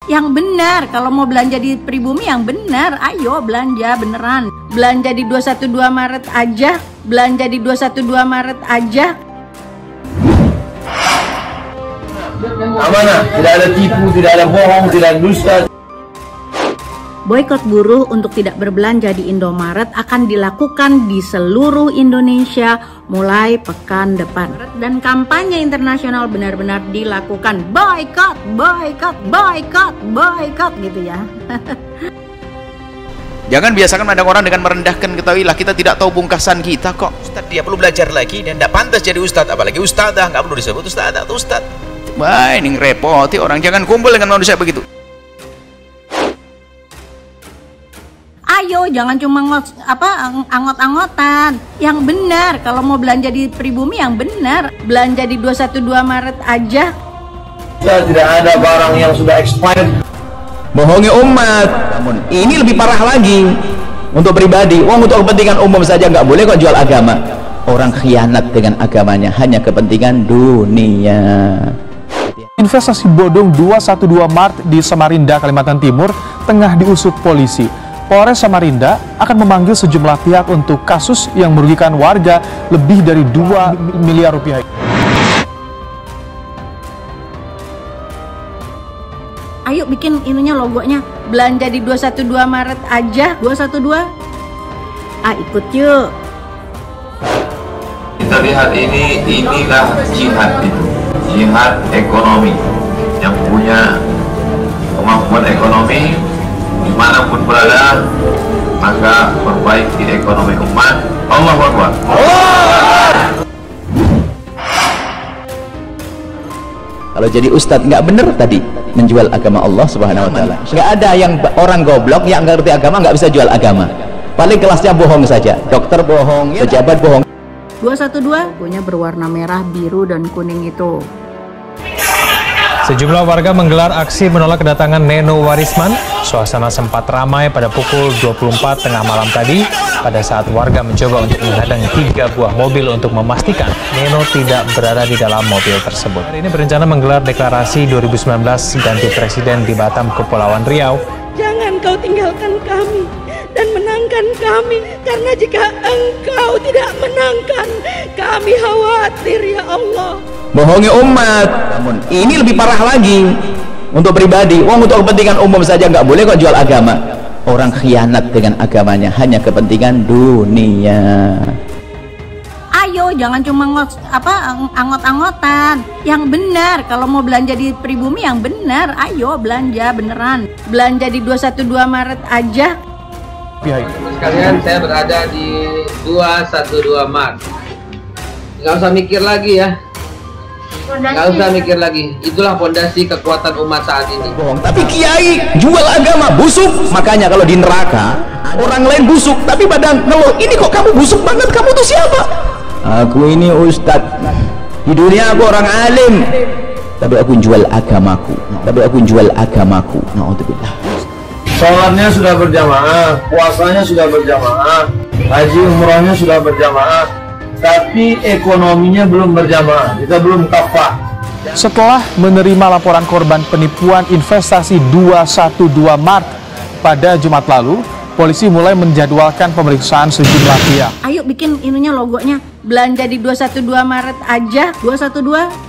Yang benar, kalau mau belanja di Pribumi yang benar, ayo belanja beneran. Belanja di 212 Maret aja, belanja di 212 Maret aja. Amanah, tidak ada tipu, tidak ada bohong, tidak ada dusta. Boikot buruh untuk tidak berbelanja di Indomaret akan dilakukan di seluruh Indonesia mulai pekan depan. Dan kampanye internasional benar-benar dilakukan. Boikot, boikot, boikot, boikot gitu ya. Jangan biasakan mandang orang dengan merendahkan. Ketahuilah kita tidak tahu pungkasan kita kok. Ustaz dia perlu belajar lagi dan tidak pantas jadi ustadz, apalagi ustadzah, nggak perlu disebut ustadzah atau ustadz. Wah, ini ngerepoti orang. Jangan kumpul dengan manusia begitu. Ayo, jangan cuma angot-angotan. Yang benar, kalau mau belanja di Pribumi yang benar. Belanja di 212 Maret aja. Tidak ada barang yang sudah expired. Bohongi umat. Namun ini lebih parah lagi. Untuk pribadi, uang untuk kepentingan umum saja nggak boleh kok jual agama. Orang khianat dengan agamanya hanya kepentingan dunia. Investasi bodong 212 Mart di Samarinda, Kalimantan Timur tengah diusut polisi. Polres Samarinda akan memanggil sejumlah pihak untuk kasus yang merugikan warga lebih dari 2 miliar rupiah. Ayo bikin ininya, logonya. Belanja di 212 Maret aja. 212. Ikut yuk. Kita lihat inilah jihad itu. Jihad ekonomi. Yang punya kemampuan ekonomi dimanapun berada, maka perbaiki ekonomi umat. Allahu Akbar. Kalau jadi ustadz nggak bener tadi menjual agama Allah Subhanahu Wa Taala. Nggak ada yang orang goblok yang nggak ngerti agama nggak bisa jual agama. Paling kelasnya bohong saja. Dokter bohong, pejabat bohong. 212 punya berwarna merah, biru, dan kuning itu. Sejumlah warga menggelar aksi menolak kedatangan Neno Warisman. Suasana sempat ramai pada pukul 24 tengah malam tadi pada saat warga mencoba untuk menghadang 3 buah mobil untuk memastikan Neno tidak berada di dalam mobil tersebut. Hari ini berencana menggelar deklarasi 2019 ganti presiden di Batam, Kepulauan Riau. Jangan kau tinggalkan kami dan menangkan kami, karena jika engkau tidak menangkan, kami khawatir ya Allah. Bohongi umat. Namun ini lebih parah lagi. Untuk pribadi, uang untuk kepentingan umum saja nggak boleh kok jual agama. Orang khianat dengan agamanya hanya kepentingan dunia. Ayo, jangan cuma angot-angotan. Yang benar, kalau mau belanja di Pribumi yang benar, ayo belanja beneran. Belanja di 212 Maret aja. Sekalian, saya berada di 212 Maret. Nggak usah mikir lagi ya. Nggak usah mikir lagi. Itulah fondasi kekuatan umat saat ini. Bohong. Tapi kiai jual agama busuk. Makanya kalau di neraka orang lain busuk, tapi pada ngeluh, ini kok kamu busuk banget, kamu tuh siapa? Aku ini ustadz. Di dunia aku orang alim, tapi aku jual agamaku. Naudzubillah. Sholatnya sudah berjamaah, puasanya sudah berjamaah, haji umrohnya sudah berjamaah, tapi ekonominya belum berjamaah. Kita belum kafah. Setelah menerima laporan korban penipuan investasi 212 Mart pada Jumat lalu, polisi mulai menjadwalkan pemeriksaan sejumlah pihak. Ayo bikin ininya, logonya. Belanja di 212 Maret aja. 212.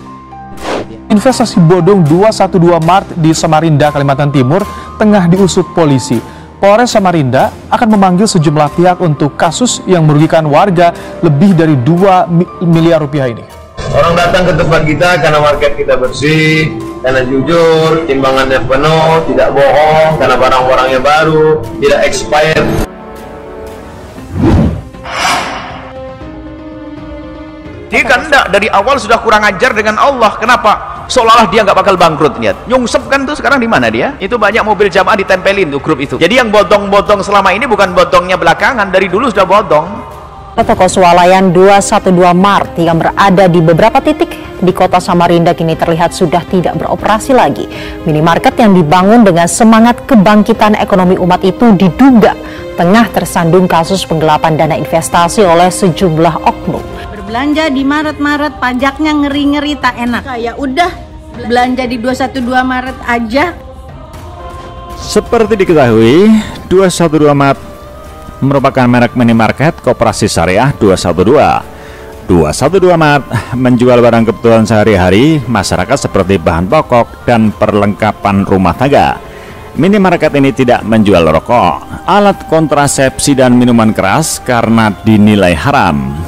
Investasi bodong 212 Mart di Samarinda, Kalimantan Timur tengah diusut polisi. Polres Samarinda akan memanggil sejumlah pihak untuk kasus yang merugikan warga lebih dari 2 miliar rupiah ini. Orang datang ke tempat kita karena market kita bersih, karena jujur, timbangannya penuh, tidak bohong, karena barang-barangnya baru, tidak expired. Dia kan enggak, dari awal sudah kurang ajar dengan Allah. Kenapa? Seolah-olah dia nggak bakal bangkrut, niat. Nyungsep kan tuh sekarang di mana dia? Itu banyak mobil jamaah ditempelin tuh grup itu. Jadi yang bodong-bodong selama ini bukan bodongnya belakangan, dari dulu sudah bodong. Toko swalayan 212 Mart yang berada di beberapa titik di kota Samarinda kini terlihat sudah tidak beroperasi lagi. Minimarket yang dibangun dengan semangat kebangkitan ekonomi umat itu diduga tengah tersandung kasus penggelapan dana investasi oleh sejumlah oknum. Berbelanja di Maret-Maret pajaknya ngeri-ngeri tak enak. Ya udah, belanja di 212 Maret aja. Seperti diketahui, 212 Mart merupakan merek minimarket Koperasi Syariah 212. 212 Mart menjual barang kebutuhan sehari-hari masyarakat seperti bahan pokok dan perlengkapan rumah tangga. Minimarket ini tidak menjual rokok, alat kontrasepsi dan minuman keras karena dinilai haram.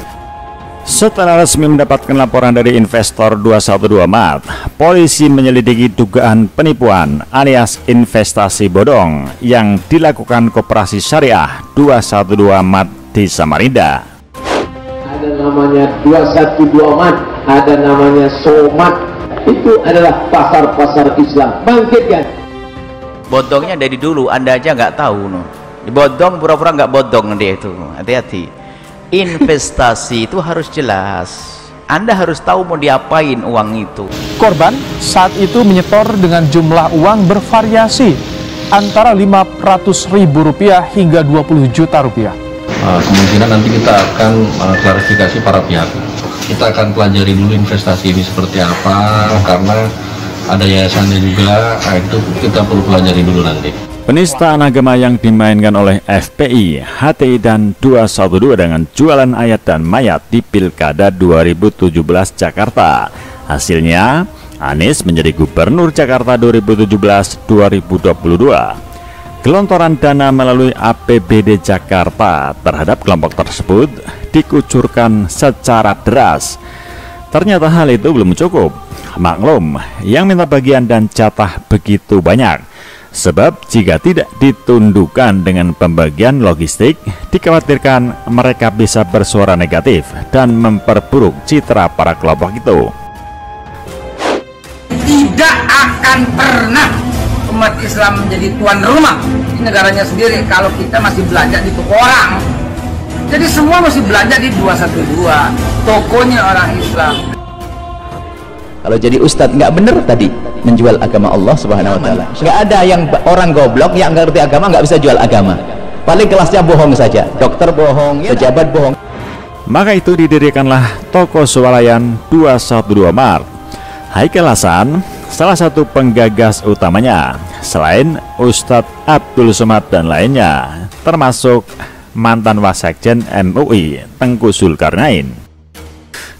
Setelah resmi mendapatkan laporan dari investor 212 Mart, polisi menyelidiki dugaan penipuan alias investasi bodong yang dilakukan Koperasi Syariah 212 Mart di Samarinda. Ada namanya 212 Mart, ada namanya Somat. Itu adalah pasar-pasar Islam. Bangkitkan. Bodongnya dari dulu, Anda aja nggak tahu no. Dibodong pura-pura nggak bodong dia itu. Hati-hati. Investasi itu harus jelas. Anda harus tahu mau diapain uang itu. Korban saat itu menyetor dengan jumlah uang bervariasi antara Rp500.000 hingga Rp20 juta. Kemungkinan nanti kita akan klarifikasi para pihak. Kita akan pelajari dulu investasi ini seperti apa, karena ada yayasannya juga, itu kita perlu pelajari dulu nanti. Penistaan agama yang dimainkan oleh FPI, HTI, dan 212 dengan jualan ayat dan mayat di Pilkada 2017 Jakarta. Hasilnya, Anies menjadi Gubernur Jakarta 2017-2022. Gelontoran dana melalui APBD Jakarta terhadap kelompok tersebut dikucurkan secara deras. Ternyata hal itu belum cukup. Maklum, yang minta bagian dan jatah begitu banyak. Sebab jika tidak ditundukkan dengan pembagian logistik, dikhawatirkan mereka bisa bersuara negatif dan memperburuk citra para kelompok itu. Tidak akan pernah umat Islam menjadi tuan rumah di negaranya sendiri kalau kita masih belanja di toko orang. Jadi semua masih belanja di 212, tokonya orang Islam. Kalau jadi ustadz nggak bener tadi menjual agama Allah Subhanahu wa Ta'ala. Nggak ada yang orang goblok yang nggak ngerti agama nggak bisa jual agama. Paling kelasnya bohong saja, dokter bohong, pejabat bohong. Maka itu didirikanlah toko swalayan 212 Mart. Haikal Hasan salah satu penggagas utamanya, selain Ustadz Abdul Somad dan lainnya, termasuk mantan Wasekjen MUI Tengku Zulkarnain.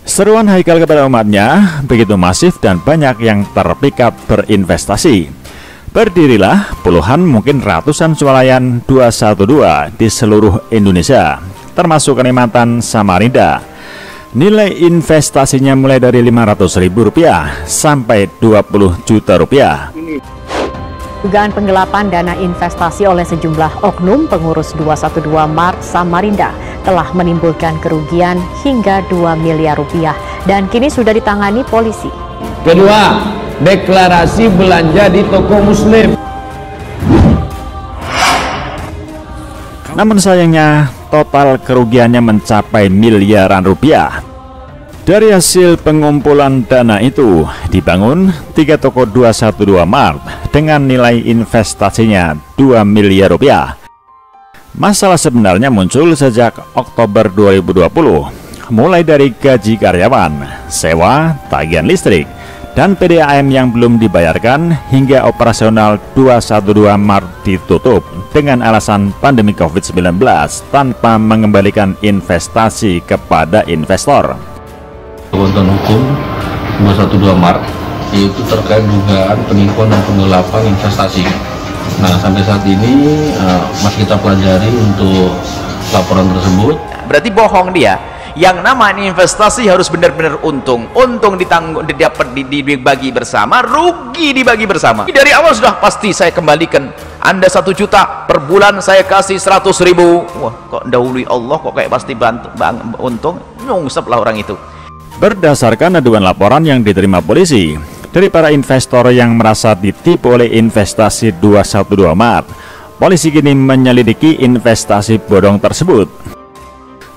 Seruan Haikal kepada umatnya begitu masif dan banyak yang terpikat berinvestasi. Berdirilah puluhan mungkin ratusan swalayan 212 di seluruh Indonesia, termasuk Kalimantan, Samarinda. Nilai investasinya mulai dari Rp500.000 sampai Rp20 juta. Dugaan penggelapan dana investasi oleh sejumlah oknum pengurus 212 Mart Samarinda telah menimbulkan kerugian hingga Rp2 miliar dan kini sudah ditangani polisi. Kedua, deklarasi belanja di toko muslim. Namun sayangnya total kerugiannya mencapai miliaran rupiah. Dari hasil pengumpulan dana itu dibangun 3 toko 212 Mart dengan nilai investasinya Rp2 miliar. Masalah sebenarnya muncul sejak Oktober 2020, mulai dari gaji karyawan, sewa, tagihan listrik, dan PDAM yang belum dibayarkan hingga operasional 212 Mart ditutup dengan alasan pandemi COVID-19 tanpa mengembalikan investasi kepada investor. Bantuan hukum 212 Mart yaitu terkait dugaan penipuan dan penggelapan investasi. Nah, sampai saat ini masih kita pelajari untuk laporan tersebut. Berarti bohong dia. Yang namanya investasi harus benar-benar untung. Untung ditanggung, didapat dibagi bersama, rugi dibagi bersama. Dari awal sudah pasti saya kembalikan. Anda 1 juta per bulan, saya kasih 100.000. Wah, kok dahului Allah kok kayak pasti untung. Nyungsep lah orang itu. Berdasarkan aduan laporan yang diterima polisi dari para investor yang merasa ditipu oleh investasi 212 Mart, polisi kini menyelidiki investasi bodong tersebut.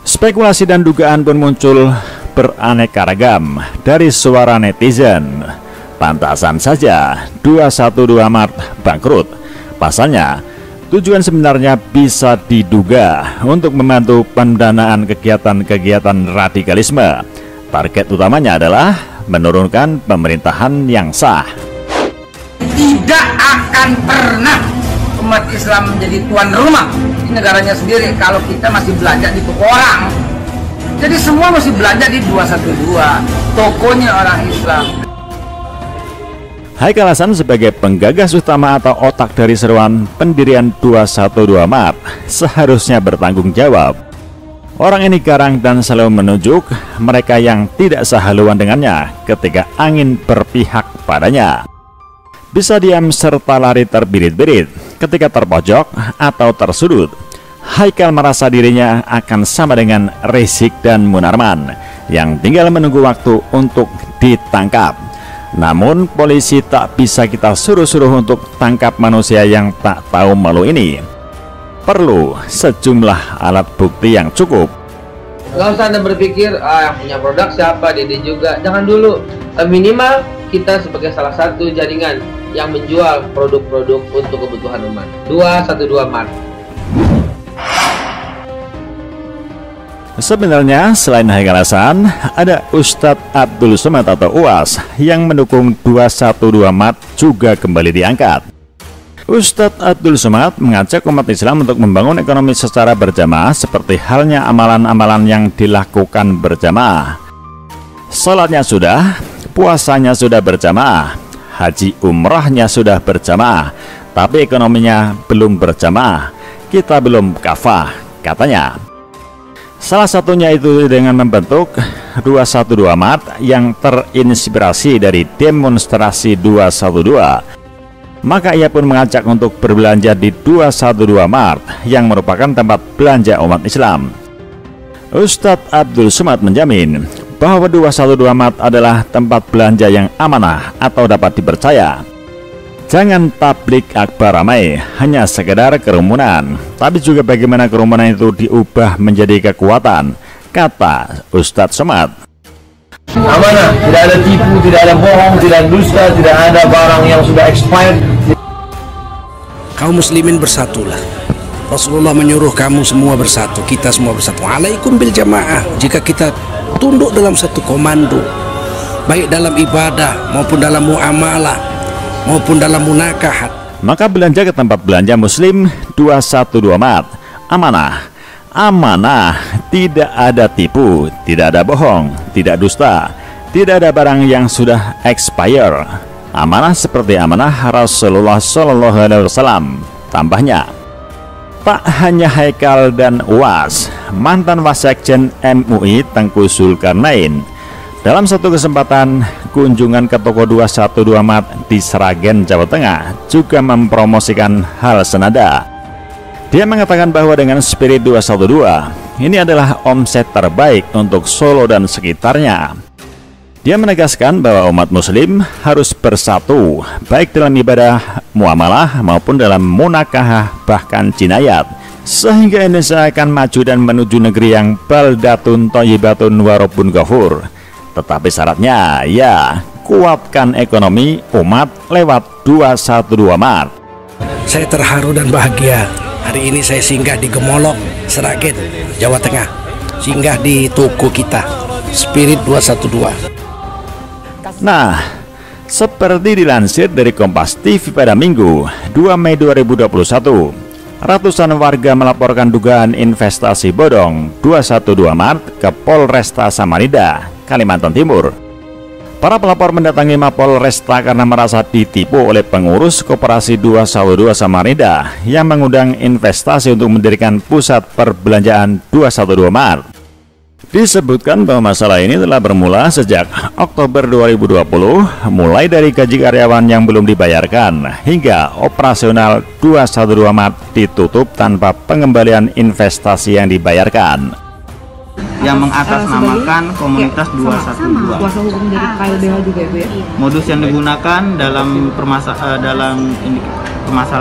Spekulasi dan dugaan pun muncul beraneka ragam dari suara netizen. Pantasan saja 212 Mart bangkrut. Pasalnya, tujuan sebenarnya bisa diduga untuk membantu pendanaan kegiatan-kegiatan radikalisme. Target utamanya adalah menurunkan pemerintahan yang sah. Tidak akan pernah umat Islam menjadi tuan rumah di negaranya sendiri kalau kita masih belanja di toko orang. Jadi semua masih belanja di 212, tokonya orang Islam. Haikal Hasan sebagai penggagas utama atau otak dari seruan pendirian 212 Mart seharusnya bertanggung jawab. Orang ini garang dan selalu menunjuk mereka yang tidak sehaluan dengannya ketika angin berpihak padanya. Bisa diam serta lari terbirit-birit ketika terpojok atau tersudut. Haikal merasa dirinya akan sama dengan Rizik dan Munarman yang tinggal menunggu waktu untuk ditangkap. Namun polisi tak bisa kita suruh-suruh untuk tangkap manusia yang tak tahu malu ini. Perlu sejumlah alat bukti yang cukup. Nggak usah Anda berpikir, yang punya produk siapa, Dede juga. Jangan dulu. Minimal kita sebagai salah satu jaringan yang menjual produk-produk untuk kebutuhan umat. 212 Mart. Sebenarnya selain Haikal Hasan, ada Ustadz Abdul Somad atau UAS yang mendukung 212 Mart juga kembali diangkat. Ustadz Abdul Somad mengajak umat Islam untuk membangun ekonomi secara berjamaah seperti halnya amalan-amalan yang dilakukan berjamaah. Salatnya sudah, puasanya sudah berjamaah, haji umrahnya sudah berjamaah, tapi ekonominya belum berjamaah, kita belum kafah, katanya. Salah satunya itu dengan membentuk 212 Mart yang terinspirasi dari demonstrasi 212. Maka ia pun mengajak untuk berbelanja di 212 Mart yang merupakan tempat belanja umat Islam. Ustadz Abdul Somad menjamin bahwa 212 Mart adalah tempat belanja yang amanah atau dapat dipercaya. Jangan tablik akbar ramai hanya sekedar kerumunan, tapi juga bagaimana kerumunan itu diubah menjadi kekuatan, kata Ustadz Somad. Amanah, tidak ada tipu, tidak ada bohong, tidak ada dusta, tidak ada barang yang sudah expired. Kaum muslimin bersatulah. Rasulullah menyuruh kamu semua bersatu, kita semua bersatu. Alaikum bil jamaah. Jika kita tunduk dalam satu komando, baik dalam ibadah maupun dalam muamalah maupun dalam munakahat, maka belanja ke tempat belanja Muslim 212 Mart amanah. Amanah, tidak ada tipu, tidak ada bohong, tidak dusta, tidak ada barang yang sudah expire. Amanah seperti amanah Rasulullah SAW. Tambahnya, tak hanya Haikal dan UAS, mantan Wasekjen MUI Tengku Zulkarnain dalam satu kesempatan kunjungan ke toko 212 Mart di Sragen, Jawa Tengah juga mempromosikan hal senada. Dia mengatakan bahwa dengan spirit 212 ini adalah omset terbaik untuk Solo dan sekitarnya. Dia menegaskan bahwa umat muslim harus bersatu baik dalam ibadah muamalah maupun dalam munakahah bahkan jinayat, sehingga Indonesia akan maju dan menuju negeri yang baldatun thayyibatun wa rabbun ghafur. Tetapi syaratnya ya kuatkan ekonomi umat lewat 212 Mart. Saya terharu dan bahagia. Hari ini saya singgah di Gemolok, Sragen, Jawa Tengah. Singgah di toko kita, Spirit 212. Nah, seperti dilansir dari Kompas TV pada Minggu 2 Mei 2021, ratusan warga melaporkan dugaan investasi bodong 212 Mart ke Polresta Samarinda, Kalimantan Timur. Para pelapor mendatangi Mapolresta karena merasa ditipu oleh pengurus Koperasi 212 Samarinda yang mengundang investasi untuk mendirikan pusat perbelanjaan 212 Mart. Disebutkan bahwa masalah ini telah bermula sejak Oktober 2020, mulai dari gaji karyawan yang belum dibayarkan hingga operasional 212 Mart ditutup tanpa pengembalian investasi yang dibayarkan. Yang mengatasnamakan komunitas 212. Kuasa hukum dari KLBH juga ya Bu ya? Modus yang digunakan dalam permasalahan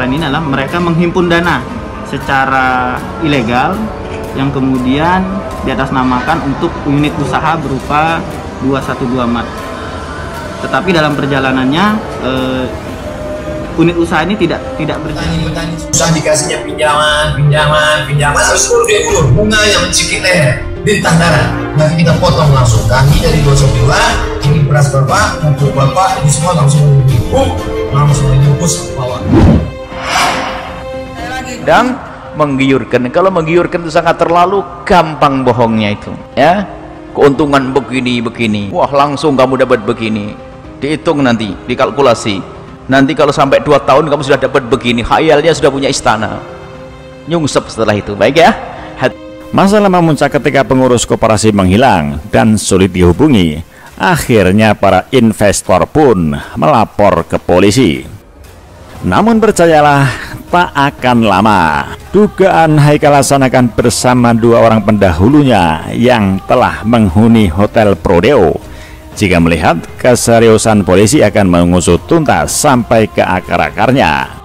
ini adalah mereka menghimpun dana secara ilegal yang kemudian diatasnamakan untuk unit usaha berupa 212 Mart. Tetapi dalam perjalanannya unit usaha ini tidak berjalan. Susah dikasihnya pinjaman harus dia ulur bunga yang mencekik leher bintang darah. Nanti kita potong langsung kami dari 212. Ini beras bapak, untuk bapak, ini semua langsung dibungkus bawah. dan menggiurkan. Kalau menggiurkan itu sangat terlalu, gampang bohongnya itu, ya. Keuntungan begini, wah langsung kamu dapat begini, dihitung nanti, dikalkulasi, nanti kalau sampai 2 tahun kamu sudah dapat begini, khayalnya sudah punya istana, nyungsep setelah itu. Baik ya. Masalah memuncak ketika pengurus koperasi menghilang dan sulit dihubungi. Akhirnya para investor pun melapor ke polisi. Namun percayalah, tak akan lama dugaan Haikal Hasan akan bersama 2 orang pendahulunya yang telah menghuni Hotel Prodeo. Jika melihat keseriusan polisi akan mengusut tuntas sampai ke akar-akarnya.